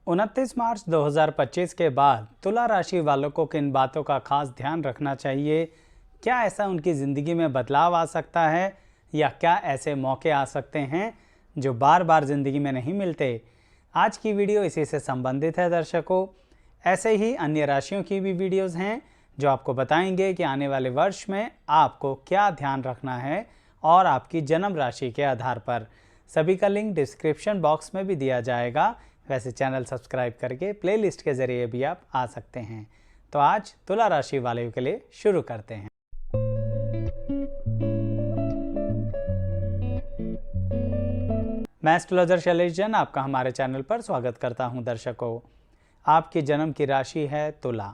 29 मार्च 2025 के बाद तुला राशि वालों को किन बातों का खास ध्यान रखना चाहिए? क्या ऐसा उनकी ज़िंदगी में बदलाव आ सकता है या क्या ऐसे मौके आ सकते हैं जो बार बार ज़िंदगी में नहीं मिलते? आज की वीडियो इसी से संबंधित है दर्शकों। ऐसे ही अन्य राशियों की भी वीडियोस हैं जो आपको बताएंगे कि आने वाले वर्ष में आपको क्या ध्यान रखना है और आपकी जन्म राशि के आधार पर। सभी का लिंक डिस्क्रिप्शन बॉक्स में भी दिया जाएगा। वैसे चैनल सब्सक्राइब करके प्लेलिस्ट के ज़रिए भी आप आ सकते हैं। तो आज तुला राशि वालों के लिए शुरू करते हैं। मैं एस्ट्रोलॉजर शैलेश जैन आपका हमारे चैनल पर स्वागत करता हूं। दर्शकों, आपकी जन्म की राशि है तुला।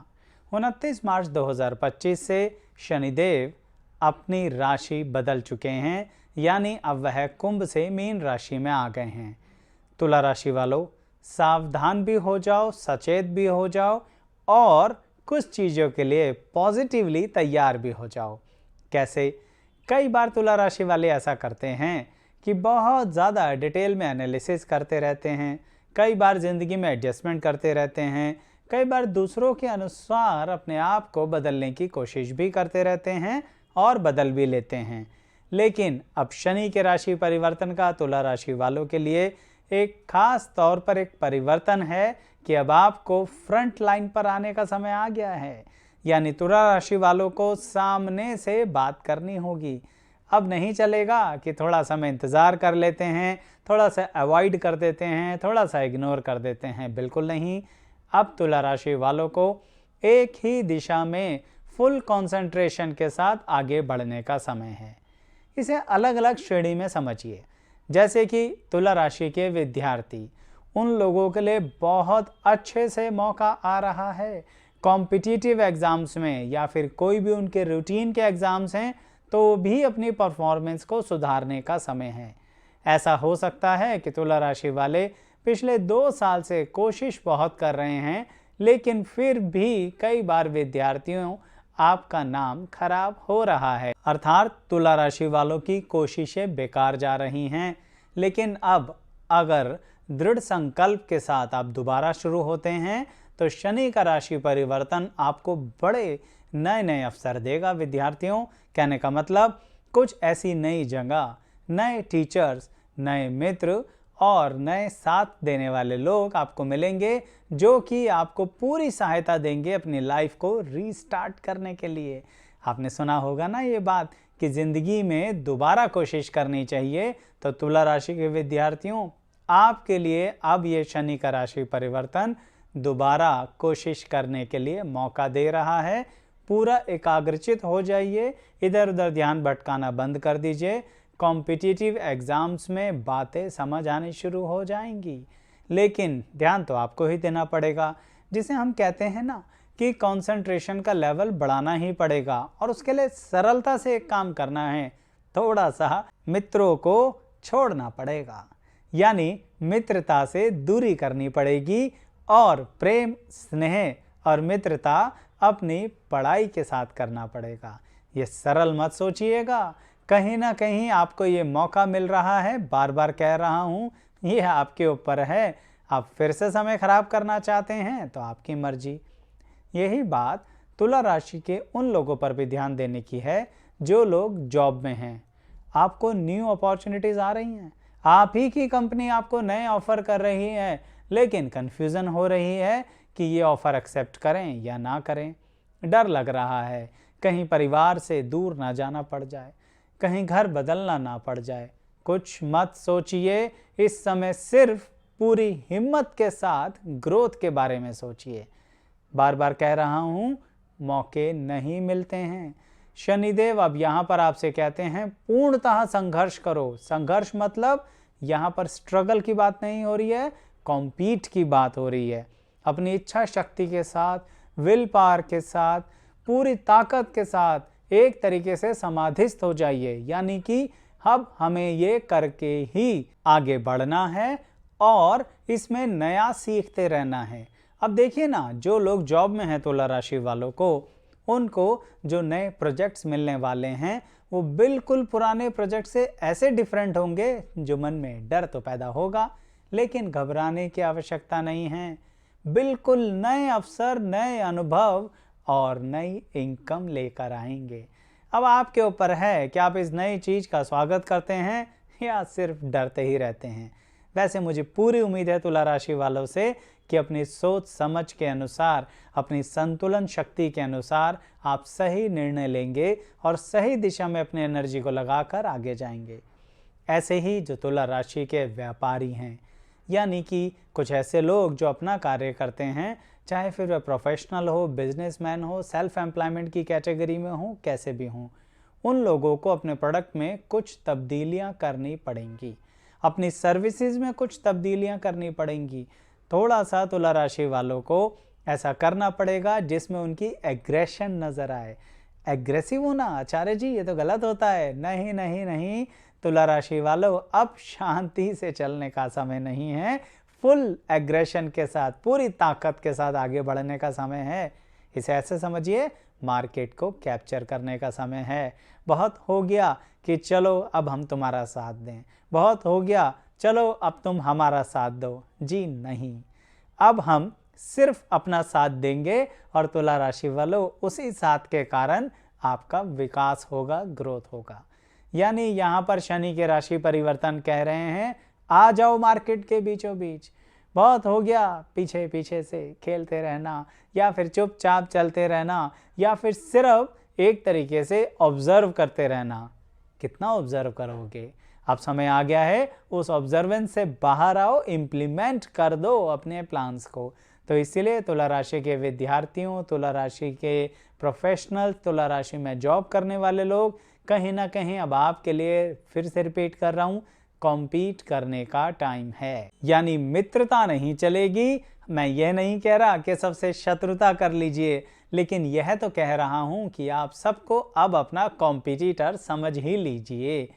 29 मार्च 2025 से शनिदेव अपनी राशि बदल चुके हैं, यानी अब वह कुंभ से मीन राशि में आ गए हैं। तुला राशि वालों, सावधान भी हो जाओ, सचेत भी हो जाओ और कुछ चीज़ों के लिए पॉजिटिवली तैयार भी हो जाओ। कैसे? कई बार तुला राशि वाले ऐसा करते हैं कि बहुत ज़्यादा डिटेल में एनालिसिस करते रहते हैं, कई बार ज़िंदगी में एडजस्टमेंट करते रहते हैं, कई बार दूसरों के अनुसार अपने आप को बदलने की कोशिश भी करते रहते हैं और बदल भी लेते हैं। लेकिन अब शनि के राशि परिवर्तन का तुला राशि वालों के लिए एक खास तौर पर एक परिवर्तन है कि अब आपको फ्रंट लाइन पर आने का समय आ गया है। यानी तुला राशि वालों को सामने से बात करनी होगी। अब नहीं चलेगा कि थोड़ा समय इंतज़ार कर लेते हैं, थोड़ा सा अवॉइड कर देते हैं, थोड़ा सा इग्नोर कर देते हैं। बिल्कुल नहीं। अब तुला राशि वालों को एक ही दिशा में फुल कंसंट्रेशन के साथ आगे बढ़ने का समय है। इसे अलग अलग श्रेणी में समझिए। जैसे कि तुला राशि के विद्यार्थी, उन लोगों के लिए बहुत अच्छे से मौका आ रहा है। कॉम्पिटिटिव एग्ज़ाम्स में या फिर कोई भी उनके रूटीन के एग्ज़ाम्स हैं तो भी अपनी परफॉर्मेंस को सुधारने का समय है। ऐसा हो सकता है कि तुला राशि वाले पिछले 2 साल से कोशिश बहुत कर रहे हैं, लेकिन फिर भी कई बार विद्यार्थियों आपका नाम खराब हो रहा है, अर्थात तुला राशि वालों की कोशिशें बेकार जा रही हैं। लेकिन अब अगर दृढ़ संकल्प के साथ आप दोबारा शुरू होते हैं तो शनि का राशि परिवर्तन आपको बड़े नए नए अवसर देगा। विद्यार्थियों, कहने का मतलब कुछ ऐसी नई जगह, नए टीचर्स, नए मित्र और नए साथ देने वाले लोग आपको मिलेंगे जो कि आपको पूरी सहायता देंगे अपनी लाइफ को रीस्टार्ट करने के लिए। आपने सुना होगा ना ये बात कि ज़िंदगी में दोबारा कोशिश करनी चाहिए। तो तुला राशि के विद्यार्थियों, आपके लिए अब ये शनि का राशि परिवर्तन दोबारा कोशिश करने के लिए मौका दे रहा है। पूरा एकाग्रचित हो जाइए, इधर उधर ध्यान भटकाना बंद कर दीजिए। कॉम्पिटिटिव एग्ज़ाम्स में बातें समझ आनी शुरू हो जाएंगी, लेकिन ध्यान तो आपको ही देना पड़ेगा। जिसे हम कहते हैं ना कि कंसंट्रेशन का लेवल बढ़ाना ही पड़ेगा और उसके लिए सरलता से एक काम करना है, थोड़ा सा मित्रों को छोड़ना पड़ेगा, यानी मित्रता से दूरी करनी पड़ेगी और प्रेम, स्नेह और मित्रता अपनी पढ़ाई के साथ करना पड़ेगा। ये सरल मत सोचिएगा, कहीं ना कहीं आपको ये मौका मिल रहा है। बार बार कह रहा हूँ, ये आपके ऊपर है। आप फिर से समय खराब करना चाहते हैं तो आपकी मर्जी। यही बात तुला राशि के उन लोगों पर भी ध्यान देने की है जो लोग जॉब में हैं। आपको न्यू अपॉर्चुनिटीज़ आ रही हैं, आप ही की कंपनी आपको नए ऑफ़र कर रही है, लेकिन कन्फ्यूज़न हो रही है कि ये ऑफ़र एक्सेप्ट करें या ना करें। डर लग रहा है कहीं परिवार से दूर ना जाना पड़ जाए, कहीं घर बदलना ना पड़ जाए। कुछ मत सोचिए, इस समय सिर्फ पूरी हिम्मत के साथ ग्रोथ के बारे में सोचिए। बार बार कह रहा हूँ, मौके नहीं मिलते हैं। शनिदेव अब यहाँ पर आपसे कहते हैं पूर्णतः संघर्ष करो। संघर्ष मतलब यहाँ पर स्ट्रगल की बात नहीं हो रही है, कॉम्पीट की बात हो रही है। अपनी इच्छा शक्ति के साथ, विल पावर के साथ, पूरी ताकत के साथ एक तरीके से समाधिस्थ हो जाइए, यानी कि अब हमें ये करके ही आगे बढ़ना है और इसमें नया सीखते रहना है। अब देखिए ना, जो लोग जॉब में हैं तुला राशि वालों को, उनको जो नए प्रोजेक्ट्स मिलने वाले हैं वो बिल्कुल पुराने प्रोजेक्ट से ऐसे डिफरेंट होंगे जो मन में डर तो पैदा होगा, लेकिन घबराने की आवश्यकता नहीं है। बिल्कुल नए अवसर, नए अनुभव और नई इनकम लेकर आएंगे। अब आपके ऊपर है कि आप इस नई चीज़ का स्वागत करते हैं या सिर्फ डरते ही रहते हैं। वैसे मुझे पूरी उम्मीद है तुला राशि वालों से कि अपनी सोच समझ के अनुसार, अपनी संतुलन शक्ति के अनुसार आप सही निर्णय लेंगे और सही दिशा में अपनी एनर्जी को लगाकर आगे जाएंगे। ऐसे ही जो तुला राशि के व्यापारी हैं, यानी कि कुछ ऐसे लोग जो अपना कार्य करते हैं, चाहे फिर वह प्रोफेशनल हो, बिजनेसमैन हो, सेल्फ एम्प्लॉयमेंट की कैटेगरी में हो, कैसे भी हों, उन लोगों को अपने प्रोडक्ट में कुछ तब्दीलियां करनी पड़ेंगी, अपनी सर्विसेज में कुछ तब्दीलियां करनी पड़ेंगी। थोड़ा सा तुला राशि वालों को ऐसा करना पड़ेगा जिसमें उनकी एग्रेशन नज़र आए। एग्रेसिव होना आचार्य जी ये तो गलत होता है। नहीं नहीं नहीं, तुला राशि वालों, अब शांति से चलने का समय नहीं है। फुल एग्रेशन के साथ, पूरी ताकत के साथ आगे बढ़ने का समय है। इसे ऐसे समझिए, मार्केट को कैप्चर करने का समय है। बहुत हो गया कि चलो अब हम तुम्हारा साथ दें, बहुत हो गया चलो अब तुम हमारा साथ दो। जी नहीं, अब हम सिर्फ अपना साथ देंगे और तुला राशि वालों, उसी साथ के कारण आपका विकास होगा, ग्रोथ होगा। यानी यहाँ पर शनि के राशि परिवर्तन कह रहे हैं, आ जाओ मार्केट के बीचों बीच। बहुत हो गया पीछे पीछे से खेलते रहना, या फिर चुपचाप चलते रहना, या फिर सिर्फ एक तरीके से ऑब्जर्व करते रहना। कितना ऑब्जर्व करोगे? अब समय आ गया है, उस ऑब्जर्वेंस से बाहर आओ, इम्प्लीमेंट कर दो अपने प्लान्स को। तो इसीलिए तुला राशि के विद्यार्थियों, तुला राशि के प्रोफेशनल, तुला राशि में जॉब करने वाले लोग, कहीं ना कहीं अब आपके लिए फिर से रिपीट कर रहा हूँ, कॉम्पीट करने का टाइम है। यानी मित्रता नहीं चलेगी। मैं यह नहीं कह रहा कि सबसे शत्रुता कर लीजिए, लेकिन यह तो कह रहा हूँ कि आप सबको अब अपना कॉम्पिटिटर समझ ही लीजिए।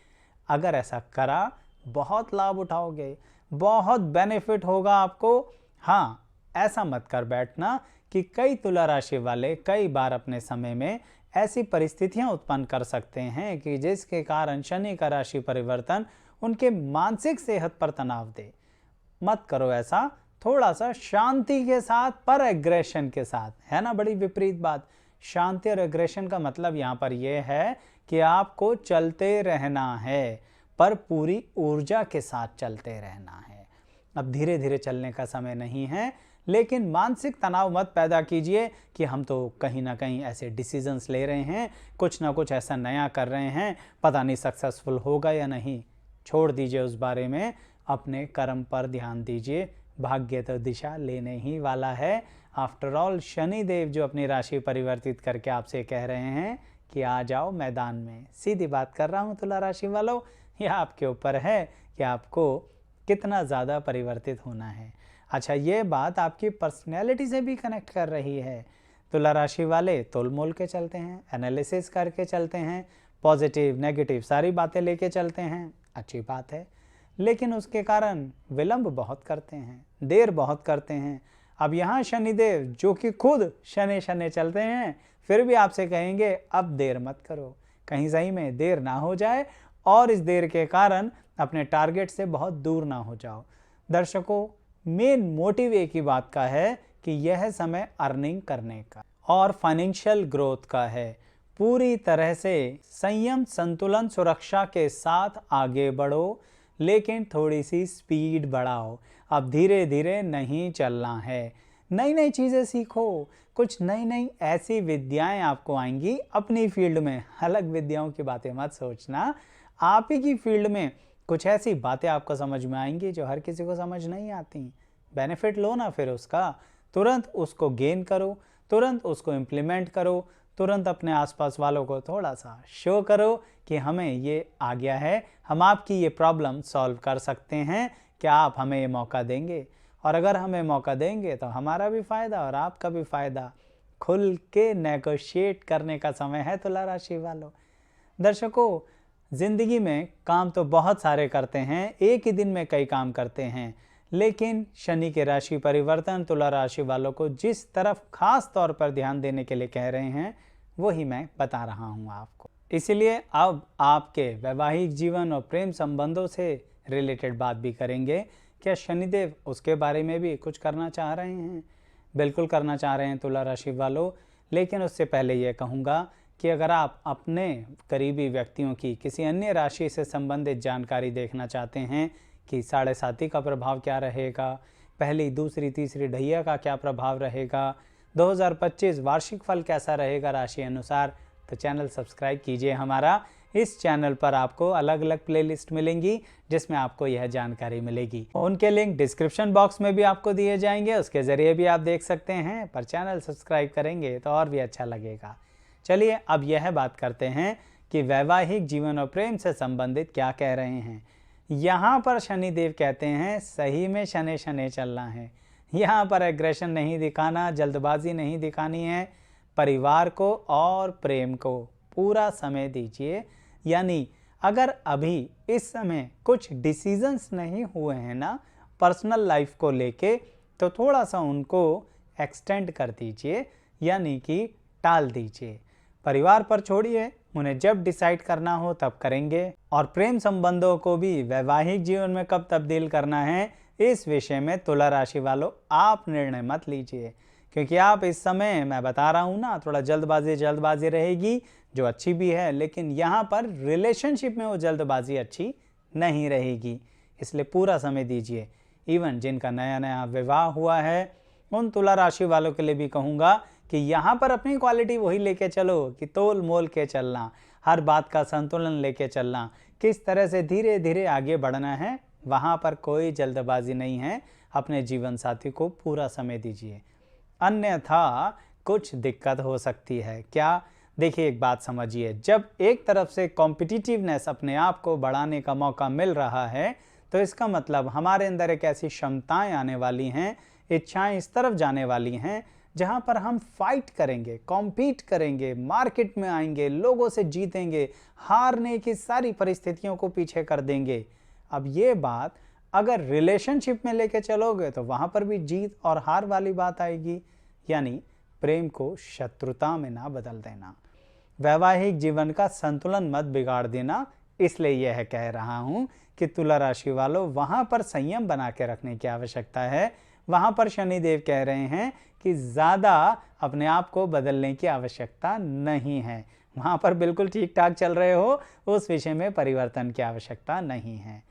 अगर ऐसा करा, बहुत लाभ उठाओगे, बहुत बेनिफिट होगा आपको। हाँ, ऐसा मत कर बैठना कि कई तुला राशि वाले कई बार अपने समय में ऐसी परिस्थितियां उत्पन्न कर सकते हैं कि जिसके कारण शनि का राशि परिवर्तन उनके मानसिक सेहत पर तनाव दे। मत करो ऐसा। थोड़ा सा शांति के साथ पर एग्रेशन के साथ, है ना, बड़ी विपरीत बात। शांति और एग्रेशन का मतलब यहाँ पर यह है कि आपको चलते रहना है, पर पूरी ऊर्जा के साथ चलते रहना है। अब धीरे धीरे चलने का समय नहीं है, लेकिन मानसिक तनाव मत पैदा कीजिए कि हम तो कहीं ना कहीं ऐसे डिसीजंस ले रहे हैं, कुछ ना कुछ ऐसा नया कर रहे हैं, पता नहीं सक्सेसफुल होगा या नहीं। छोड़ दीजिए उस बारे में, अपने कर्म पर ध्यान दीजिए। भाग्य तो दिशा लेने ही वाला है। आफ्टर ऑल शनि देव जो अपनी राशि परिवर्तित करके आपसे कह रहे हैं कि आ जाओ मैदान में। सीधी बात कर रहा हूँ तुला राशि वालों, यह आपके ऊपर है कि आपको कितना ज़्यादा परिवर्तित होना है। अच्छा, ये बात आपकी पर्सनैलिटी से भी कनेक्ट कर रही है। तुला राशि वाले तोल मोल के चलते हैं, एनालिसिस करके चलते हैं, पॉजिटिव नेगेटिव सारी बातें लेके चलते हैं, अच्छी बात है। लेकिन उसके कारण विलंब बहुत करते हैं, देर बहुत करते हैं। अब यहाँ शनिदेव जो कि खुद शनि शनि चलते हैं, फिर भी आपसे कहेंगे अब देर मत करो, कहीं सही में देर ना हो जाए और इस देर के कारण अपने टारगेट से बहुत दूर ना हो जाओ। दर्शकों, मेन मोटिव एक ही बात का है कि यह समय अर्निंग करने का और फाइनेंशियल ग्रोथ का है। पूरी तरह से संयम, संतुलन, सुरक्षा के साथ आगे बढ़ो, लेकिन थोड़ी सी स्पीड बढ़ाओ। अब धीरे धीरे नहीं चलना है। नई नई चीज़ें सीखो, कुछ नई नई ऐसी विद्याएं आपको आएंगी अपनी फील्ड में। अलग विद्याओं की बातें मत सोचना, आप ही की फील्ड में कुछ ऐसी बातें आपको समझ में आएंगी जो हर किसी को समझ नहीं आती। बेनिफिट लो ना फिर उसका, तुरंत उसको गेन करो, तुरंत उसको इम्प्लीमेंट करो, तुरंत अपने आसपास वालों को थोड़ा सा शो करो कि हमें ये आ गया है, हम आपकी ये प्रॉब्लम सॉल्व कर सकते हैं, क्या आप हमें ये मौका देंगे? और अगर हमें मौका देंगे तो हमारा भी फ़ायदा और आपका भी फ़ायदा। खुल के नेगोशिएट करने का समय है तुला राशि वालों। दर्शकों, ज़िंदगी में काम तो बहुत सारे करते हैं, एक ही दिन में कई काम करते हैं, लेकिन शनि के राशि परिवर्तन तुला राशि वालों को जिस तरफ खास तौर पर ध्यान देने के लिए कह रहे हैं, वही मैं बता रहा हूं आपको। इसलिए अब आपके वैवाहिक जीवन और प्रेम संबंधों से रिलेटेड बात भी करेंगे क्या शनिदेव उसके बारे में भी कुछ करना चाह रहे हैं? बिल्कुल करना चाह रहे हैं तुला राशि वालों। लेकिन उससे पहले ये कहूँगा कि अगर आप अपने करीबी व्यक्तियों की किसी अन्य राशि से संबंधित जानकारी देखना चाहते हैं कि साढ़े साती का प्रभाव क्या रहेगा, पहली दूसरी तीसरी ढैया का क्या प्रभाव रहेगा, 2025 वार्षिक फल कैसा रहेगा राशि अनुसार, तो चैनल सब्सक्राइब कीजिए हमारा। इस चैनल पर आपको अलग अलग प्लेलिस्ट मिलेंगी जिसमें आपको यह जानकारी मिलेगी। उनके लिंक डिस्क्रिप्शन बॉक्स में भी आपको दिए जाएंगे, उसके ज़रिए भी आप देख सकते हैं। पर चैनल सब्सक्राइब करेंगे तो और भी अच्छा लगेगा। चलिए अब यह बात करते हैं कि वैवाहिक जीवन और प्रेम से संबंधित क्या कह रहे हैं। यहाँ पर शनिदेव कहते हैं सही में शनि शनि चलना है। यहाँ पर एग्रेशन नहीं दिखाना, जल्दबाजी नहीं दिखानी है। परिवार को और प्रेम को पूरा समय दीजिए। यानी अगर अभी इस समय कुछ डिसीजंस नहीं हुए हैं ना पर्सनल लाइफ को लेके, तो थोड़ा सा उनको एक्सटेंड कर दीजिए, यानी कि टाल दीजिए। परिवार पर छोड़िए, उन्हें जब डिसाइड करना हो तब करेंगे। और प्रेम संबंधों को भी वैवाहिक जीवन में कब तब्दील करना है, इस विषय में तुला राशि वालों आप निर्णय मत लीजिए, क्योंकि आप इस समय, मैं बता रहा हूँ ना, थोड़ा जल्दबाजी रहेगी, जो अच्छी भी है, लेकिन यहाँ पर रिलेशनशिप में वो जल्दबाजी अच्छी नहीं रहेगी। इसलिए पूरा समय दीजिए। इवन जिनका नया नया विवाह हुआ है उन तुला राशि वालों के लिए भी कहूँगा कि यहाँ पर अपनी क्वालिटी वही लेके चलो कि तोल मोल के चलना, हर बात का संतुलन लेके चलना, किस तरह से धीरे धीरे आगे बढ़ना है, वहाँ पर कोई जल्दबाजी नहीं है। अपने जीवन साथी को पूरा समय दीजिए, अन्यथा कुछ दिक्कत हो सकती है। क्या? देखिए, एक बात समझिए, जब एक तरफ से कॉम्पिटिटिवनेस अपने आप को बढ़ाने का मौका मिल रहा है, तो इसका मतलब हमारे अंदर एक ऐसी क्षमताएं आने वाली हैं, इच्छाएं इस तरफ जाने वाली हैं, जहां पर हम फाइट करेंगे, कॉम्पीट करेंगे, मार्केट में आएंगे, लोगों से जीतेंगे, हारने की सारी परिस्थितियों को पीछे कर देंगे। अब ये बात अगर रिलेशनशिप में लेके चलोगे तो वहां पर भी जीत और हार वाली बात आएगी। यानी प्रेम को शत्रुता में ना बदल देना, वैवाहिक जीवन का संतुलन मत बिगाड़ देना। इसलिए यह कह रहा हूं कि तुला राशि वालों वहां पर संयम बना के रखने की आवश्यकता है। वहां पर शनिदेव कह रहे हैं कि ज़्यादा अपने आप को बदलने की आवश्यकता नहीं है। वहां पर बिल्कुल ठीक ठाक चल रहे हो, उस विषय में परिवर्तन की आवश्यकता नहीं है।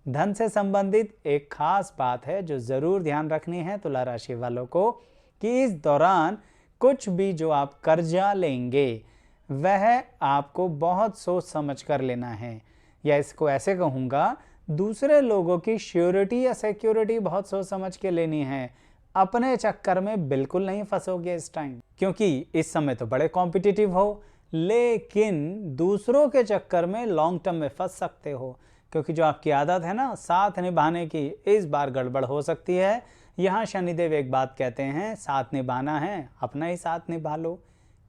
धन से संबंधित एक खास बात है जो ज़रूर ध्यान रखनी है तुला राशि वालों को, कि इस दौरान कुछ भी जो आप कर्जा लेंगे वह आपको बहुत सोच समझ कर लेना है, या इसको ऐसे कहूँगा, दूसरे लोगों की श्योरिटी या सिक्योरिटी बहुत सोच समझ के लेनी है। अपने चक्कर में बिल्कुल नहीं फंसोगे इस टाइम, क्योंकि इस समय तो बड़े कॉम्पिटिटिव हो, लेकिन दूसरों के चक्कर में लॉन्ग टर्म में फंस सकते हो, क्योंकि जो आपकी आदत है ना साथ निभाने की, इस बार गड़बड़ हो सकती है। यहाँ शनिदेव एक बात कहते हैं, साथ निभाना है अपना ही साथ निभा लो,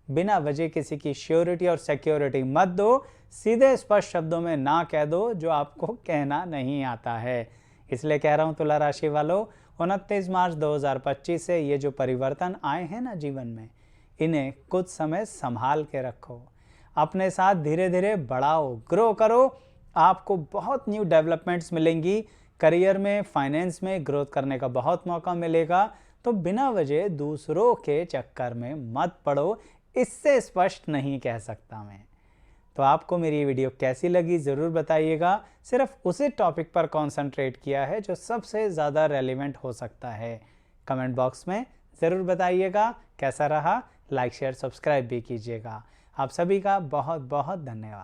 बिना वजह किसी की श्योरिटी और सिक्योरिटी मत दो। सीधे स्पष्ट शब्दों में ना कह दो जो आपको कहना नहीं आता है। इसलिए कह रहा हूँ तुला राशि वालों, 29 मार्च 2025 से ये जो परिवर्तन आए हैं ना जीवन में, इन्हें कुछ समय संभाल के रखो, अपने साथ धीरे धीरे बढ़ाओ, ग्रो करो। आपको बहुत न्यू डेवलपमेंट्स मिलेंगी, करियर में, फाइनेंस में ग्रोथ करने का बहुत मौका मिलेगा। तो बिना वजह दूसरों के चक्कर में मत पड़ो, इससे स्पष्ट नहीं कह सकता मैं। तो आपको मेरी वीडियो कैसी लगी ज़रूर बताइएगा। सिर्फ उसी टॉपिक पर कंसंट्रेट किया है जो सबसे ज़्यादा रेलेवेंट हो सकता है। कमेंट बॉक्स में ज़रूर बताइएगा कैसा रहा। लाइक शेयर सब्सक्राइब भी कीजिएगा। आप सभी का बहुत बहुत धन्यवाद।